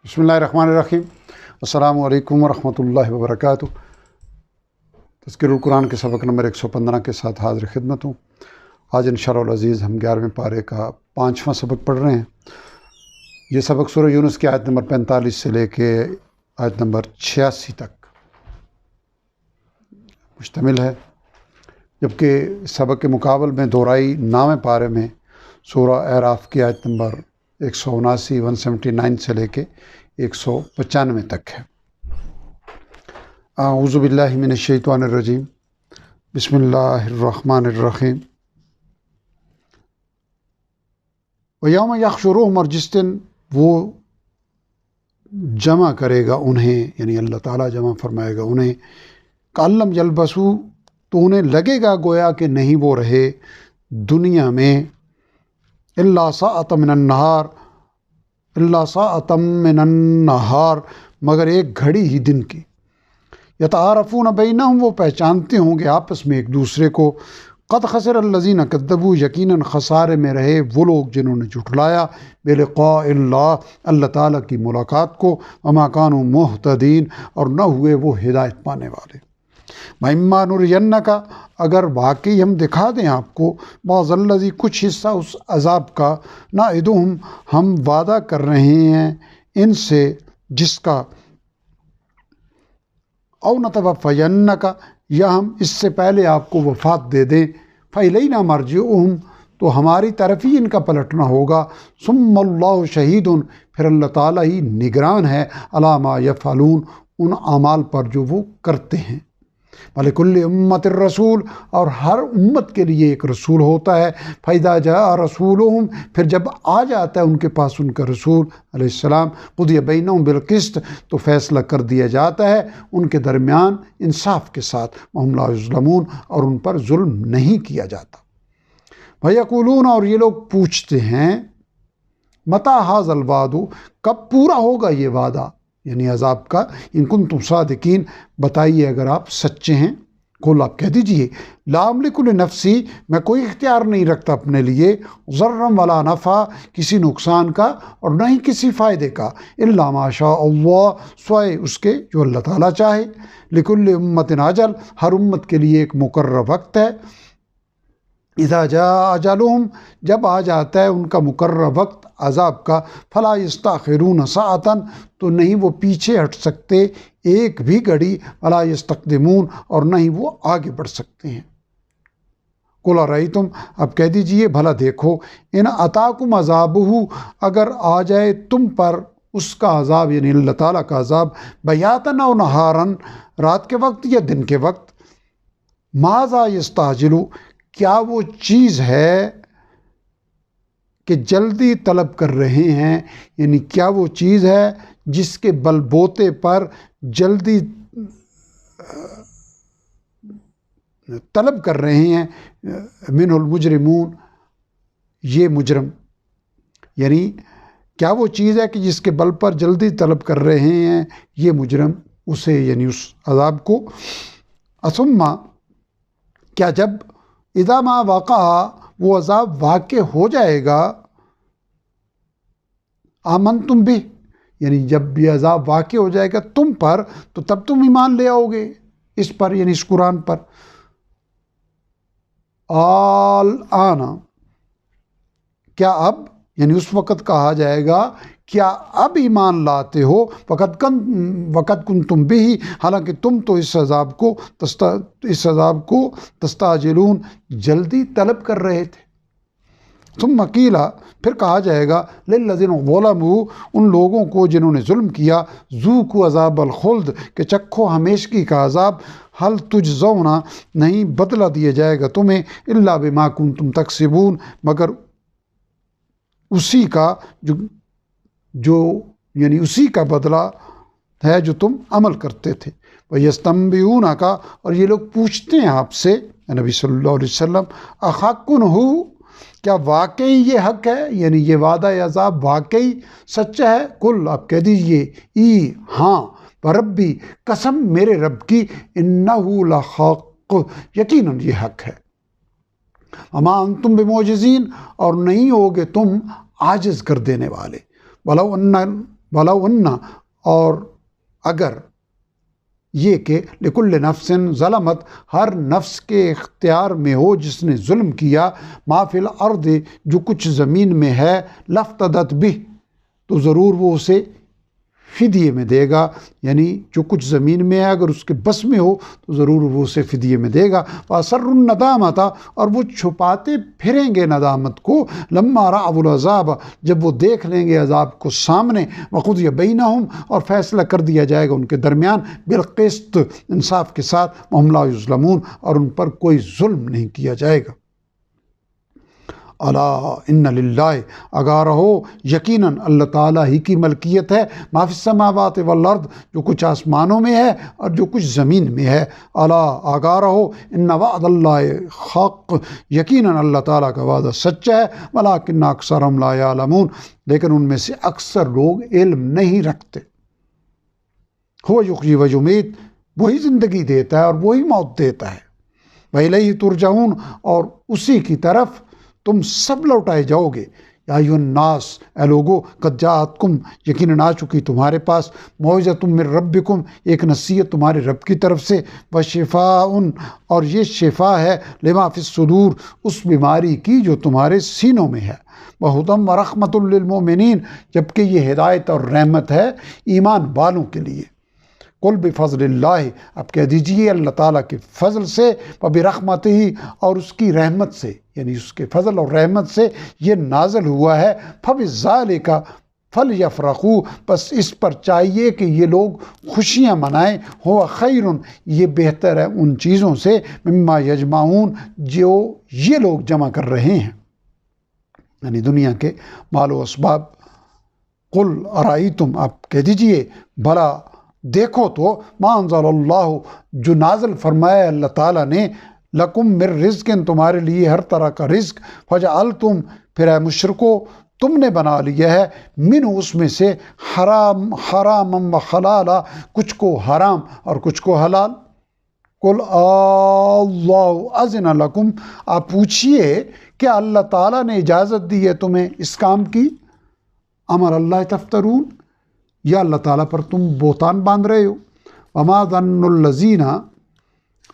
بسم اللہ الرحمن الرحیم۔ السلام علیکم ورحمۃ اللہ وبرکاتہ۔ تذکر القرآن کے سبق نمبر 115 کے ساتھ حاضر خدمت ہوں۔ آج انشاءاللہ العزیز ہم 11ویں پارے کا 5واں سبق پڑھ رہے ہیں۔ یہ سبق سورہ یونس کی آیت نمبر 45 سے لے کے آیت نمبر 86 تک مشتمل ہے، جبکہ سبق کے مقابل میں دورائی 9ویں پارے میں سورہ اعراف کی آیت نمبر 179 سے لے کے 195 تک ہے۔ اعوذ باللہ من الشیطان الرجیم، بسم اللہ الرحمن الرحیم۔ وَيَوْمَ يَحْشُرُهُمْ، اور جس دن وہ جمع کرے گا انہیں، یعنی اللہ تعالیٰ جمع فرمائے گا انہیں، کَأَن لَّمْ يَلْبَثُوا، تو انہیں لگے گا گویا کہ نہیں وہ رہے دنیا میں، إِلَّا سَاعَةً مِّنَ النَّهَارِ، إِلَّا سَاعَةً مِّنَ النَّهَارِ، مگر ایک گھڑی ہی دن کی، يَتَعَارَفُونَ بَيْنَهُمْ، وہ پہچانتے ہوں گے آپس میں ایک دوسرے کو، قَدْ خَسِرَ الَّذِينَ كَذَّبُوا، یقیناً خسارے میں رہے وہ لوگ جنہوں نے جھٹلایا بِلِقَاءِ اللَّهِ، اللہ تعالیٰ کی ملاقات کو، وَمَا كَانُوا مُهْتَدِينَ، اور نہ ہوئے وہ ہدایت پانے والے۔ وَإِمَّا نُرِيَنَّكَ، اگر واقعی ہم دکھا دیں آپ کو، بعض الذی، کچھ حصہ اس عذاب کا، نَعِدُهُمْ، ہم وعدہ کر رہے ہیں ان سے جس کا، اَوْ نَتَوَفَّيَنَّكَ، یا ہم اس سے پہلے آپ کو وفات دے دیں، فَإِلَيْنَا مَرْجِعُهُمْ، تو ہماری طرف ہی ان کا پلٹنا ہوگا، ثُمَّ اللَّهُ شَهِيدٌ، پھر اللہ تعالیٰ ہی نگران ہے، عَلَىٰ مَا يَفْعَلُونَ، ان اعمال پر جو وہ کرتے ہیں۔ وَلِكُلِّ أُمَّةٍ رَسُولٌ، اور ہر امت کے لیے ایک رسول ہوتا ہے، فَإِذَا جَاءَ رَسُولُهُمْ، پھر جب آ جاتا ہے ان کے پاس ان کا رسول علیہ السلام، قُضِیَ بَيْنَهُمْ بِالْقِسْطِ، تو فیصلہ کر دیا جاتا ہے ان کے درمیان انصاف کے ساتھ، وَهُمْ لَا يُظْلَمُونَ، اور ان پر ظلم نہیں کیا جاتا۔ وَيَقُولُونَ، اور یہ لوگ پوچھتے ہیں، مَتَىٰ هَٰذَا الْوَعْدُ، کب پورا ہوگا یہ وعدہ، یعنی عذاب کا، ان کنتم صادقین، بتائیے اگر آپ سچے ہیں۔ قل، آپ کہہ دیجئے، لا املک لنفسی، میں کوئی اختیار نہیں رکھتا اپنے لیے، ضرا ولا نفع، کسی نقصان کا اور نہ ہی کسی فائدے کا، الا ما شاء اللہ، سوائے اس کے جو اللہ تعالیٰ چاہے، لکل امت اجل، ہر امت کے لیے ایک مقرر وقت ہے، اذا جاء اجلهم، جب آ جاتا ہے ان کا مقرر وقت عذاب کا، فلا یستاخرون ساعۃ، تو نہیں وہ پیچھے ہٹ سکتے ایک بھی گھڑی، ولا یستقدمون، اور نہ ہی وہ آگے بڑھ سکتے ہیں۔ قل ارأیتم، اب کہہ دیجئے بھلا دیکھو، ان اتاکم عذابہ، اگر آ جائے تم پر اس کا عذاب، یعنی اللہ تعالیٰ کا عذاب، بیاتن او نہارن، رات کے وقت یا دن کے وقت، ماذا یستعجل، کیا وہ چیز ہے کہ جلدی طلب کر رہے ہیں، یعنی کیا وہ چیز ہے جس کے بل بوتے پر جلدی طلب کر رہے ہیں، منہ المجرمون، یہ مجرم، یعنی کیا وہ چیز ہے کہ جس کے بل پر جلدی طلب کر رہے ہیں یہ مجرم اسے، یعنی اس عذاب کو، ثم، کیا جب، اذا ما وقع، وہ عذاب واقع ہو جائے گا، آمنتم بھی، یعنی جب یہ عذاب واقع ہو جائے گا تم پر، تو تب تم ایمان لے آؤ گے اس پر، یعنی اس قرآن پر۔ الآن، کیا اب، یعنی اس وقت کہا جائے گا کیا اب ایمان لاتے ہو، وقت کنتم بھی، حالانکہ تم تو اس عذاب کو تستعجلون، جلدی طلب کر رہے تھے۔ ثم قیل، پھر کہا جائے گا، للذین ظلموا، ان لوگوں کو جنہوں نے ظلم کیا، ذوقوا عذاب الخلد، کہ چکھو ہمیشگی کا عذاب، هل تجزون، نہیں بدلہ دیا جائے گا تمہیں، الا بما کنتم تکسبون، مگر اسی کا جو یعنی اسی کا بدلہ ہے جو تم عمل کرتے تھے۔ وَيَسْتَنبِئُونَكَ، اور یہ لوگ پوچھتے ہیں آپ سے، نبی صلی اللہ علیہ وسلم، اَحَقٌ هُوَ، کیا واقعی یہ حق ہے، یعنی یہ وعدہ عذاب واقعی سچا ہے؟ قل، آپ کہہ دیجئے، ہاں، وربی، قسم میرے رب کی، انہ لحق، یقیناً یہ حق ہے۔ وما انتم بمعجزین، اور نہیں ہوگے تم عاجز کر دینے والے۔ ولو ان ولو اور اگر یہ کہ لکل نفس ظلمت ہر نفس کے اختیار میں ہو جس نے ظلم کیا ما فی الارض جو کچھ زمین میں ہے لافتدت بہ تو ضرور وہ اسے فدیے میں دے گا، یعنی جو کچھ زمین میں ہے اگر اس کے بس میں ہو تو ضرور وہ اسے فدیے میں دے گا۔ وَأَسَرُّ النَّدَامَةَ اور وہ چھپاتے پھریں گے ندامت کو لَمَّا رَأَوُا الْعَذَابَ جب وہ دیکھ لیں گے عذاب کو سامنے، وَقُضِیَ بَیْنَهُمْ اور فیصلہ کر دیا جائے گا ان کے درمیان بالقسط انصاف کے ساتھ، وَهُمْ لَا يُظْلَمُونَ اور ان پر کوئی ظلم نہیں کیا جائے گا۔ الا ان للہ آگاہ رہو یقیناً اللہ تعالیٰ ہی کی ملکیت ہے ما فی السماوات والارض جو کچھ آسمانوں میں ہے اور جو کچھ زمین میں ہے۔ الا آگاہ رہو ان وعد اللہ حق یقیناً اللہ تعالیٰ کا وعدہ سچا ہے ولکن اکثرهم لا یعلمون لیکن ان میں سے اکثر لوگ علم نہیں رکھتے۔ هو یحیی و یمیت وہی زندگی دیتا ہے اور وہی موت دیتا ہے، وإلیہ ترجعون اور اسی کی طرف تم سب لوٹائے جاؤ گے۔ یا ایھا الناس اے لوگو قد جاءتکم یقیناً آ چکی تمہارے پاس موعظۃ من ربکم ایک نصیحت تمہارے رب کی طرف سے، وشفاء اور یہ شفا ہے لما فی الصدور اس بیماری کی جو تمہارے سینوں میں ہے، وہدی ورحمۃ للمؤمنین جبکہ یہ ہدایت اور رحمت ہے ایمان والوں کے لیے۔ قل بفضل اللہ اب کہہ دیجئے اللہ تعالیٰ کے فضل سے، وبرحمتہ اور اس کی رحمت سے، یعنی اس کے فضل اور رحمت سے یہ نازل ہوا ہے، فبذالک فلیفرحوا بس اس پر چاہیے کہ یہ لوگ خوشیاں منائیں، ہوا خیر یہ بہتر ہے ان چیزوں سے، مما یجمعون جو یہ لوگ جمع کر رہے ہیں، یعنی دنیا کے مال و اسباب۔ قل ارائیتم اب کہہ دیجئے بھلا دیکھو تو ما انزل اللہ جو نازل فرمایا اللہ تعالیٰ نے، لکم من رزق تمہارے لیے ہر طرح کا رزق، فجعلتم پھر اے مشرکو تم نے بنا لیا ہے، من اس میں سے حرام و حلالا کچھ کو حرام اور کچھ کو حلال۔ قل اللہ اذن لکم آپ پوچھئے کیا اللہ تعالیٰ نے اجازت دی ہے تمہیں اس کام کی، امر اللہ تفترون یا اللہ تعالیٰ پر تم بہتان باندھ رہے ہو، وما ظن الذین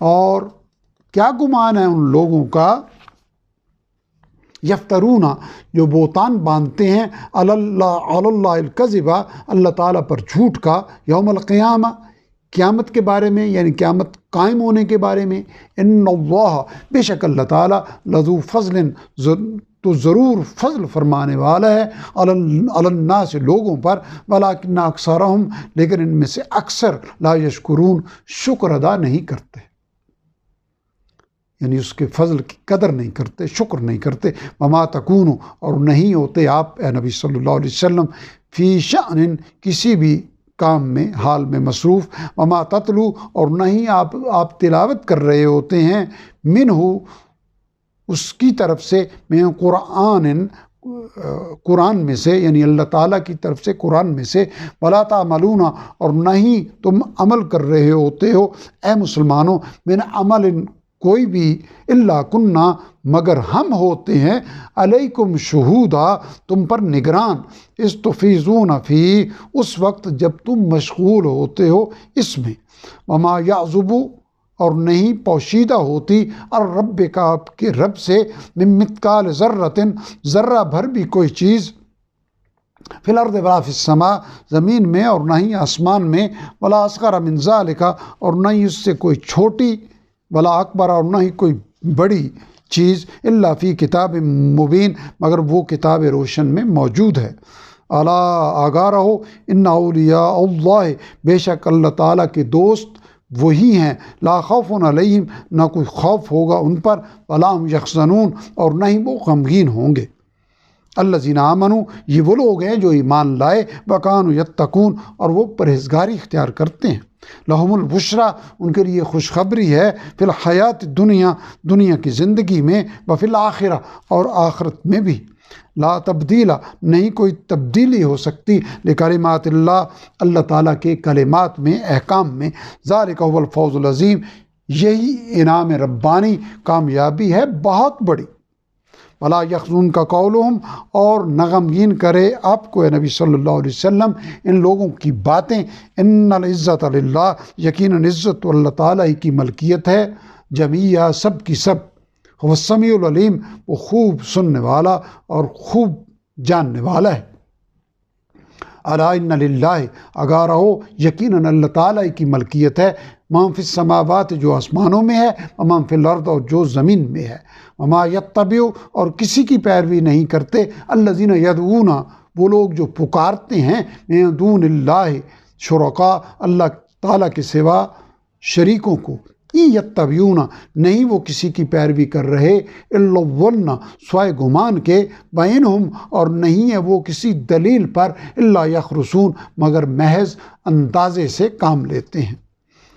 اور کیا گمان ہے ان لوگوں کا، یفترون جو بہتان باندھتے ہیں علی اللہ الکذب اللہ تعالیٰ پر جھوٹ کا، یوم القیامہ قیامت کے بارے میں، یعنی قیامت قائم ہونے کے بارے میں، ان اللہ بے شک اللہ تعالیٰ لذو فضل تو ضرور فضل فرمانے والا ہے علی الناس لوگوں پر، ولکن اکثرہم لیکن ان میں سے اکثر لا یشکرون شکر ادا نہیں کرتے، یعنی اس کے فضل کی قدر نہیں کرتے، شکر نہیں کرتے۔ وما تکون اور نہیں ہوتے آپ اے نبی صلی اللہ علیہ وسلم فی شأن کسی بھی کام میں حال میں مصروف، وما تتلو اور نہیں آپ تلاوت کر رہے ہوتے ہیں، منہ اس کی طرف سے، میں قرآن میں سے، یعنی اللہ تعالیٰ کی طرف سے قرآن میں سے، ولا تعملون اور نہیں تم عمل کر رہے ہوتے ہو اے مسلمانوں، من عمل کوئی بھی، الا کننا مگر ہم ہوتے ہیں، علیکم شہودا تم پر نگران، استفیضون فی اس وقت جب تم مشغول ہوتے ہو اس میں، وما یعزب اور نہیں پوشیدہ ہوتی اور رب کا آپ کے رب سے، من مثقال ذرۃ ذرہ بھر بھی کوئی چیز، فی الارض ولا فی السماء زمین میں اور نہ ہی آسمان میں، ولا اصغر من ذالک اور نہ ہی اس سے کوئی چھوٹی، ولا اکبر اور نہ ہی کوئی بڑی چیز، الا فی کتاب مبین مگر وہ کتاب روشن میں موجود ہے۔ الا آگاہ رہو ان اولیاء اللہ بے شک اللہ تعالیٰ کے دوست وہی ہیں، لا خوف علیہم نہ کوئی خوف ہوگا ان پر، ولا هم یحزنون اور نہ ہی وہ غمگین ہوں گے۔ الذین آمنوا یہ وہ لوگ ہیں جو ایمان لائے، وکانوا یتقون اور وہ پرہیزگاری اختیار کرتے ہیں، لہم البشریٰ ان کے لیے خوشخبری ہے، فی الحیات دنیا کی زندگی میں، وفی الآخرہ اور آخرت میں بھی، لا تبدیل نہیں کوئی تبدیلی ہو سکتی، لکلمات اللہ تعالیٰ کے کلمات میں، احکام میں، ذالک هو الفوز العظیم یہی انعام ربانی کامیابی ہے بہت بڑی۔ ولا یحزن کا قولہم، اور نہ غمگین کرے آپ کو اے نبی صلی اللہ علیہ وسلم ان لوگوں کی باتیں. ان العزت للہ، یقیناً عزت تو اللہ تعالیٰ ہی کی ملکیت ہے، جمیعہ سب کی سب. هو السمیع العلیم، وہ خوب سننے والا اور خوب جاننے والا ہے. الا ان للہ، آگاہ رہو یقیناً اللہ تعالیٰ کی ملکیت ہے، ما فی السماوات، جو آسمانوں میں ہے، وما فی الارض، اور جو زمین میں ہے. وما یتبع، اور کسی کی پیروی نہیں کرتے، الذین یدعون، وہ لوگ جو پکارتے ہیں، من دون اللہ، شرکاء، اللہ تعالیٰ کے سوا شریکوں کو. یتبعون، نہیں وہ کسی کی پیروی کر رہے، الا الظن، سوائے گمان کے، بینہم، اور نہیں ہے وہ کسی دلیل پر، الا یخرصون، مگر محض اندازے سے کام لیتے ہیں.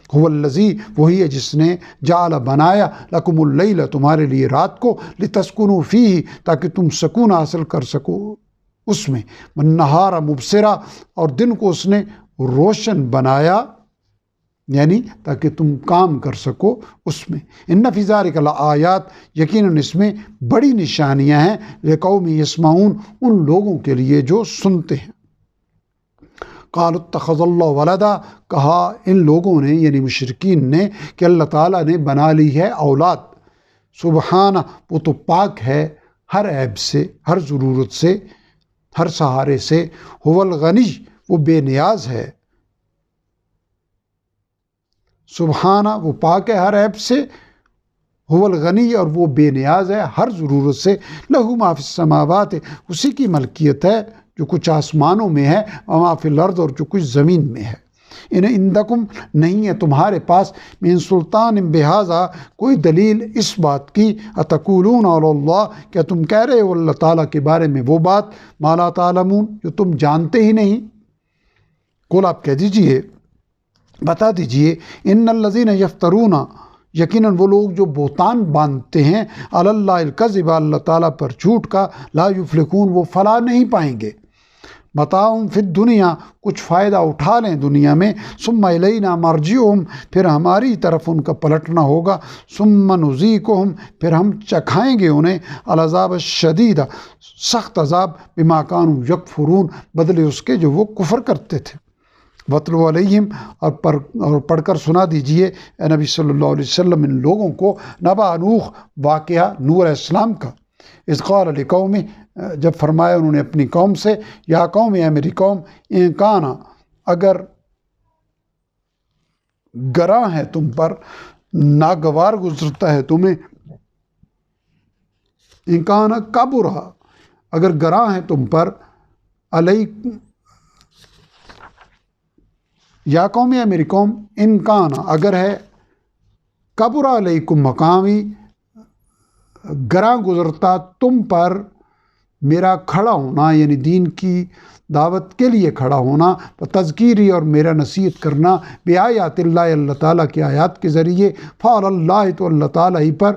هو الذی، وہی ہے جس نے، جعل بنایا، لکم اللیل، تمہارے لیے رات کو، لتسکنوا فیہ، تاکہ تم سکون حاصل کر سکو اس میں، والنہار مبصرا، اور دن کو اس نے روشن بنایا، یعنی تاکہ تم کام کر سکو اس میں. ان فی ذلک لآیات، یقیناً اس میں بڑی نشانیاں ہیں، لقوم یسمعون، ان لوگوں کے لیے جو سنتے ہیں. قالوا اتخذ اللہ ولدا، کہا ان لوگوں نے یعنی مشرکین نے کہ اللہ تعالیٰ نے بنا لی ہے اولاد. سبحانہ، وہ تو پاک ہے ہر عیب سے، ہر ضرورت سے، ہر سہارے سے. هو الغنی، وہ بے نیاز ہے. سبحانہ، وہ پاک ہے ہر عیب سے. هو الغنی، اور وہ بے نیاز ہے ہر ضرورت سے. لہو ما فی السماوات، اسی کی ملکیت ہے جو کچھ آسمانوں میں ہے، وما فی الارض، اور جو کچھ زمین میں ہے. ان عندکم، نہیں ہے تمہارے پاس، من سلطان بہذا، کوئی دلیل اس بات کی، اتقولون علی اللہ، کیا تم کہہ رہے ہو اللہ تعالیٰ کے بارے میں وہ بات، ما لا تعلمون، جو تم جانتے ہی نہیں. قل، آپ کہہ دیجئے، بتا دیجئے، ان الذین یفترون، یقیناً وہ لوگ جو بہتان باندھتے ہیں، علی اللہ الکذب، اللہ تعالیٰ پر جھوٹ کا، لا یفلحون، وہ فلاح نہیں پائیں گے. متاع فی الدنیا، کچھ فائدہ اٹھا لیں دنیا میں، ثم الینا مرجعہم، پھر ہماری طرف ان کا پلٹنا ہوگا، ثم نذیقہم، پھر ہم چکھائیں گے انہیں، العذاب الشدید، سخت عذاب، بما کانوا یکفرون، بدلے اس کے جو وہ کفر کرتے تھے. وَاتْلُ عَلَيْهِمْ، اور پڑھ کر سنا دیجئے اے نبی صلی اللہ علیہ وسلم ان لوگوں کو، نبأ نوح، واقعہ نوح علیہ السلام کا. اذ قال لقومہ، جب فرمایا انہوں نے اپنی قوم سے، یا قوم، اے میری قوم، ان کان، اگر گراں ہے تم پر، ناگوار گزرتا ہے تمہیں، ان کان کبرا، اگر گراں ہے تم پر، علیکم، یا قوم، یا میری قوم، ان کان، اگر ہے، کبر علیکم مقامی، گراں گزرتا تم پر میرا کھڑا ہونا، یعنی دین کی دعوت کے لیے کھڑا ہونا، تذکیری، اور میرا نصیحت کرنا، بآیات اللہ، اللہ تعالیٰ کی آیات کے ذریعے، فعلی اللہ، تو اللہ تعالیٰ ہی پر،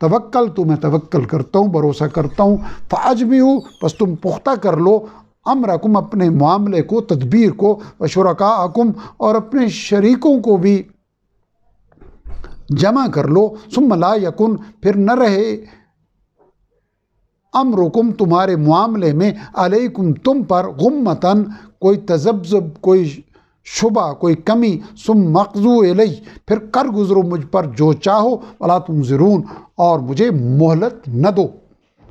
توکل، تو میں توکل کرتا ہوں، بھروسہ کرتا ہوں، فاجمعوا، پس تم پختہ کر لو، امرکم، اپنے معاملے کو، تدبیر کو، وشرکاءکم، اور اپنے شریکوں کو بھی جمع کر لو، ثم لا یکن، پھر نہ رہے، امرکم، تمہارے معاملے میں، علیکم، تم پر، غمتن، کوئی تذبذب، کوئی شبہ، کوئی کمی، ثم مقضوا الی، پھر کر گزرو مجھ پر جو چاہو، ولا تنظرون، اور مجھے مہلت نہ دو.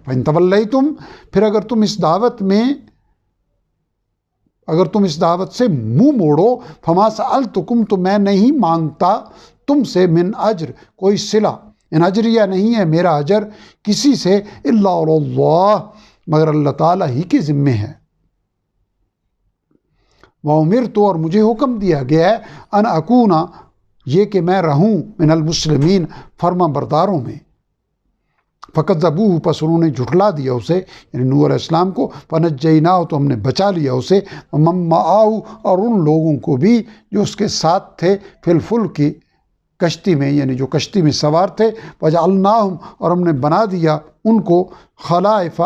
فإن تولیتم، پھر اگر تم اس دعوت سے منہ موڑو، فما سألتکم، تو میں نہیں مانگتا تم سے، من اجر، کوئی صلہ، ان اجریہ، نہیں ہے میرا اجر کسی سے، الا علی اللہ، مگر اللہ تعالیٰ ہی کے ذمے ہے. وَأُمِرْتُ، اور مجھے حکم دیا گیا ہے، ان اکون، یہ کہ میں رہوں، من المسلمین، فرما برداروں میں. فَكَذَّبُوهُ، پس انہوں نے جھٹلا دیا اسے، یعنی نوح علیہ السلام کو، فَنَجَّيْنَاهُ، تو ہم نے بچا لیا اسے، وَمَن مَّعَهُ، اور ان لوگوں کو بھی جو اس کے ساتھ تھے، فِي الْفُلْكِ، کشتی میں، یعنی جو کشتی میں سوار تھے، وَجَعَلْنَاهُمْ، اور ہم نے بنا دیا ان کو، خلائف،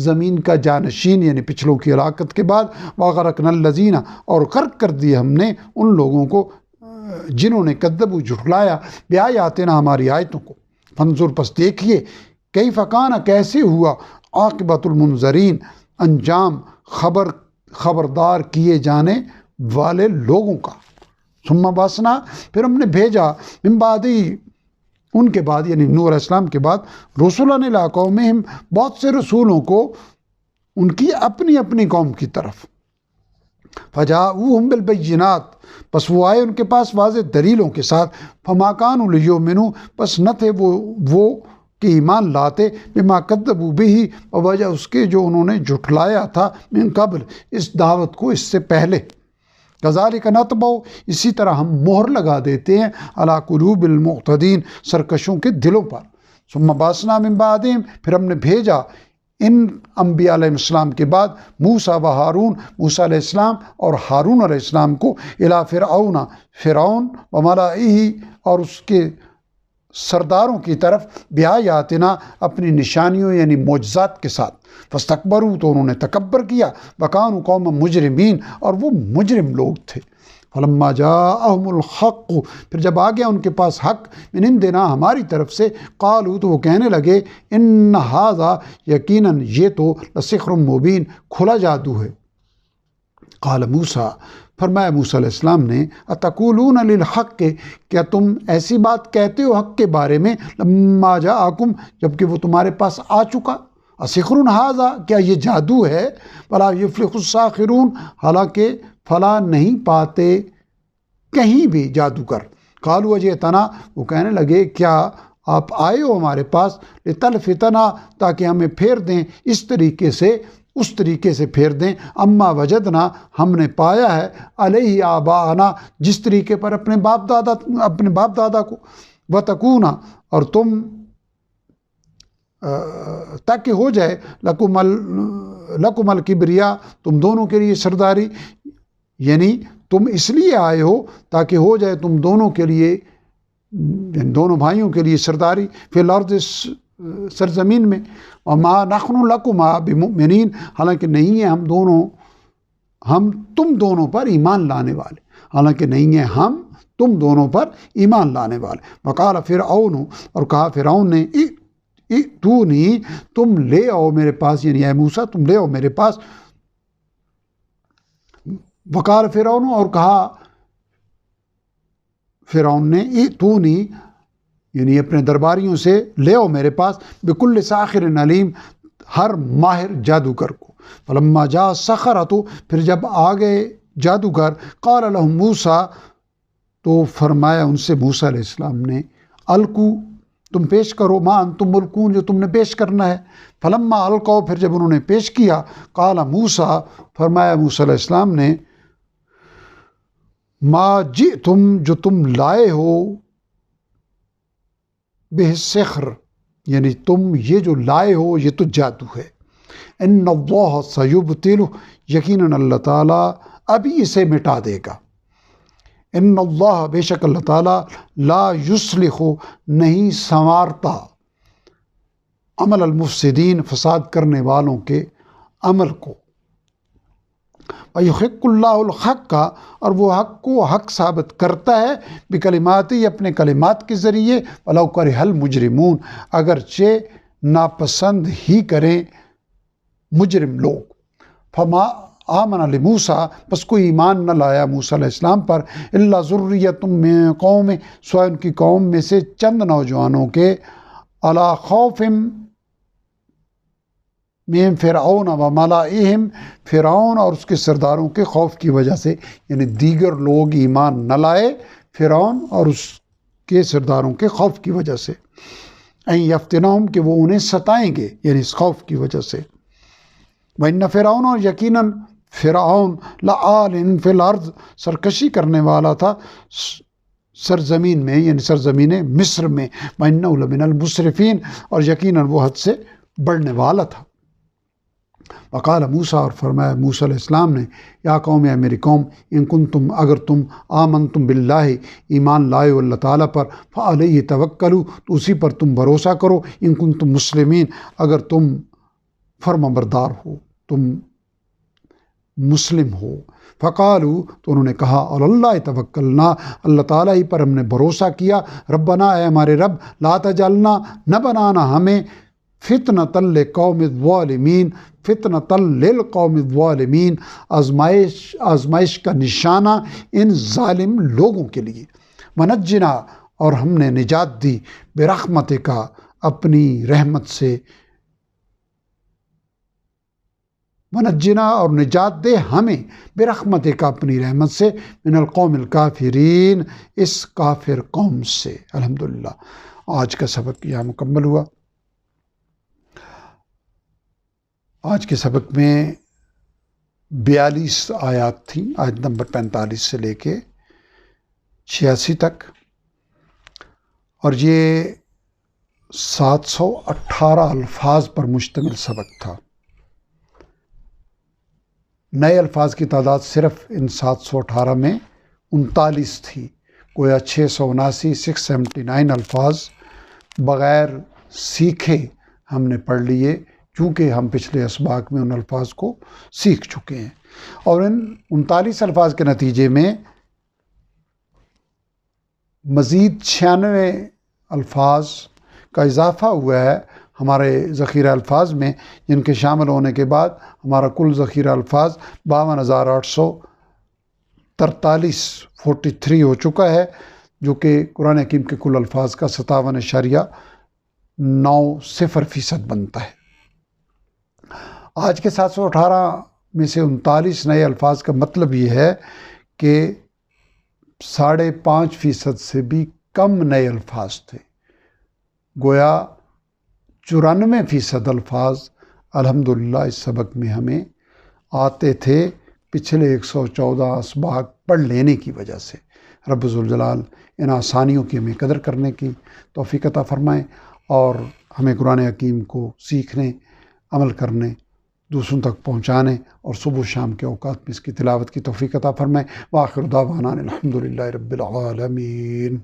زمین کا جانشین، یعنی پچھلوں کی ہلاکت کے بعد، وَغَرَقْنَا الَّذِينَ، اور غرق کر دیا ہم نے ان لوگوں کو جنہوں نے کذبوا، جھٹلایا، بآیاتنا، ہماری آیتوں کو. فانظر، پس دیکھیے، کیف کان کیسے ہوا عاقبۃ المنذرین انجام خبردار کیے جانے والے لوگوں کا۔ ثم بعثنا پھر ہم نے بھیجا من بعدی ان کے بعد یعنی نوح علیہ السلام کے بعد رسولن الی قومہم بہت سے رسولوں کو ان کی اپنی اپنی قوم کی طرف۔ فجاؤہم بالبینات پس وہ آئے ان کے پاس واضح دلیلوں کے ساتھ۔ فما کانوا لیؤمنوا پس نہ تھے وہ کہ ایمان لاتے بما کذبوا بہ وجہ اس کے جو انہوں نے جھٹلایا تھا من قبل اس دعوت کو اس سے پہلے۔ کذالک نطبع اسی طرح ہم مہر لگا دیتے ہیں علی قلوب المعتدین سرکشوں کے دلوں پر۔ ثم بعثنا من بعدہم پھر ہم نے بھیجا ان انبیاء علیہ السلام کے بعد موسیٰ و ہارون موسیٰ علیہ السلام اور ہارون علیہ السلام کو الی فرعون و ملئہ اور اس کے سرداروں کی طرف بآیاتنا اپنی نشانیوں یعنی معجزات کے ساتھ۔ فاستکبروا تو انہوں نے تکبر کیا وکانوا قوما مجرمین اور وہ مجرم لوگ تھے۔ فلما جاءہم الحق پھر جب آ گیا ان کے پاس حق من عندنا ہماری طرف سے قالوا تو وہ کہنے لگے ان ھذا یقیناً یہ تو لسحر مبین کھلا جادو ہے۔ قال موسیٰ فرمایا موسیٰ علیہ السلام نے اتقولون للحق کیا تم ایسی بات کہتے ہو حق کے بارے میں لما جاءکم جبکہ وہ تمہارے پاس آ چکا۔ اسحر ھذا کیا یہ جادو ہے؟ ولا یفلح الساحرون حالانکہ فلاح نہیں پاتے کہیں بھی جادوگر۔ قالوا اجئتنا وہ کہنے لگے کیا آپ آئے ہو ہمارے پاس لتلفتنا تاکہ ہمیں پھیر دیں اس طریقے سے پھیر دیں اما وجدنا ہم نے پایا ہے علیہ آباءنا جس طریقے پر اپنے باپ دادا کو وتکونا اور تم تاکہ ہو جائے لکم الکبریا تم دونوں کے لیے سرداری یعنی تم اس لیے آئے ہو تاکہ ہو جائے تم دونوں کے لیے دونوں بھائیوں کے لیے سرداری فی الارض سرزمین میں وما نحن لکما بمؤمنین حالانکہ نہیں ہے ہم تم دونوں پر ایمان لانے والے حالانکہ نہیں ہے ہم تم دونوں پر ایمان لانے والے۔ وقال فرعون اور کہا فرعون نے ائتونی تم لے آؤ میرے پاس یعنی اے موسیٰ تم لے آؤ میرے پاس۔ وقال فرعون اور کہا فرعون نے ائتونی یعنی اپنے درباریوں سے لے آؤ میرے پاس بکل ساحر علیم ہر ماہر جادوگر کو۔ فلما جاء السحرۃ پھر جب آ گئے جادوگر قال لهم موسیٰ تو فرمایا ان سے موسیٰ علیہ السلام نے القوا تم پیش کرو ما انتم ملقون جو تم نے پیش کرنا ہے۔ فلما القوا پھر جب انہوں نے پیش کیا قال موسیٰ فرمایا موسیٰ علیہ السلام نے ما جئتم جو تم لائے ہو بہ سحر یعنی تم یہ جو لائے ہو یہ تو جادو ہے۔ ان اللہ سیبطلہ یقیناً اللہ تعالیٰ ابھی اسے مٹا دے گا۔ ان اللہ بے شک اللہ تعالیٰ لا یصلح نہیں سنوارتا عمل المفسدین فساد کرنے والوں کے عمل کو۔ وَيُحِقُّ اللَّهُ الْحَقَّ اور وہ حق کو حق ثابت کرتا ہے بکلماتی اپنے کلمات کے ذریعے وَلَوْ كَرِهَ الْمُجْرِمُونَ اگرچہ ناپسند ہی کریں مجرم لوگ۔ فما آمن لموسیٰ بس کوئی ایمان نہ لایا موسیٰ علیہ السلام پر الا ذریۃ من قوم سوائے ان کی قوم میں سے چند نوجوانوں کے علی خوف من فرعون و ملائہم فرعون اور اس کے سرداروں کے خوف کی وجہ سے یعنی دیگر لوگ ایمان نہ لائے فرعون اور اس کے سرداروں کے خوف کی وجہ سے۔ این یفتنہم کہ وہ انہیں ستائیں گے یعنی اس خوف کی وجہ سے۔ وَإِنَّ فرعون اور یقیناً فرعون لعال فی الارض سرکشی کرنے والا تھا سرزمین میں یعنی سرزمین مصر میں۔ وَإِنَّهُ لَمِنَ الْمُسْرِفِينَ اور یقیناً وہ حد سے بڑھنے والا تھا۔ وقال موسیٰ اور فرمایا موسیٰ علیہ السلام نے یا قوم اے میری قوم ان کنتم اگر تم آمنتم باللہ ایمان لائے اللہ تعالیٰ پر فعلیہ توکلوا تو اسی پر تم بھروسہ کرو ان کنتم مسلمین اگر تم فرمانبردار ہو تم مسلم ہو۔ فقالوا تو انہوں نے کہا اللہ توکلنا اللہ تعالیٰ ہی پر ہم نے بھروسہ کیا ربنا اے ہمارے رب لا تجعلنا نہ بنانا ہمیں فتنۃ لقوم الظالمین، فتنۃ للقوم الظالمین، آزمائش کا نشانہ ان ظالم لوگوں کے لیے۔ ونجنا، اور ہم نے نجات دی، برحمتک، اپنی رحمت سے، ونجنا، اور نجات دے ہمیں، برحمتک، اپنی رحمت سے، من القوم الکافرین، اس کافر قوم سے۔ الحمدللہ آج کا سبق یہاں مکمل ہوا۔ آج کے سبق میں 42 آیات تھیں، آیت نمبر 45 سے لے کے 86 تک، اور یہ 718 الفاظ پر مشتمل سبق تھا۔ نئے الفاظ کی تعداد صرف ان 718 میں 39 تھی، گویا 679 الفاظ بغیر سیکھے ہم نے پڑھ لیے، چونکہ ہم پچھلے اسباق میں ان الفاظ کو سیکھ چکے ہیں، اور ان 39 الفاظ کے نتیجے میں مزید 96 الفاظ کا اضافہ ہوا ہے ہمارے ذخیرہ الفاظ میں، جن کے شامل ہونے کے بعد ہمارا کل ذخیرہ الفاظ 52,843 ہو چکا ہے، جو کہ قرآن حکیم کے کل الفاظ کا 57.90% بنتا ہے۔ آج کے 718 میں سے 39 نئے الفاظ کا مطلب یہ ہے کہ 5.5% سے بھی کم نئے الفاظ تھے، گویا 94% الفاظ الحمدللہ اس سبق میں ہمیں آتے تھے پچھلے 114 اسباق پڑھ لینے کی وجہ سے۔ رب ذوالجلال ان آسانیوں کی ہمیں قدر کرنے کی توفیق عطا فرمائیں، اور ہمیں قرآن حکیم کو سیکھنے، عمل کرنے، دوسروں تک پہنچانے، اور صبح و شام کے اوقات میں اس کی تلاوت کی توفیق عطا فرمائیں۔ وآخر دعوانا الحمدللہ رب العالمین۔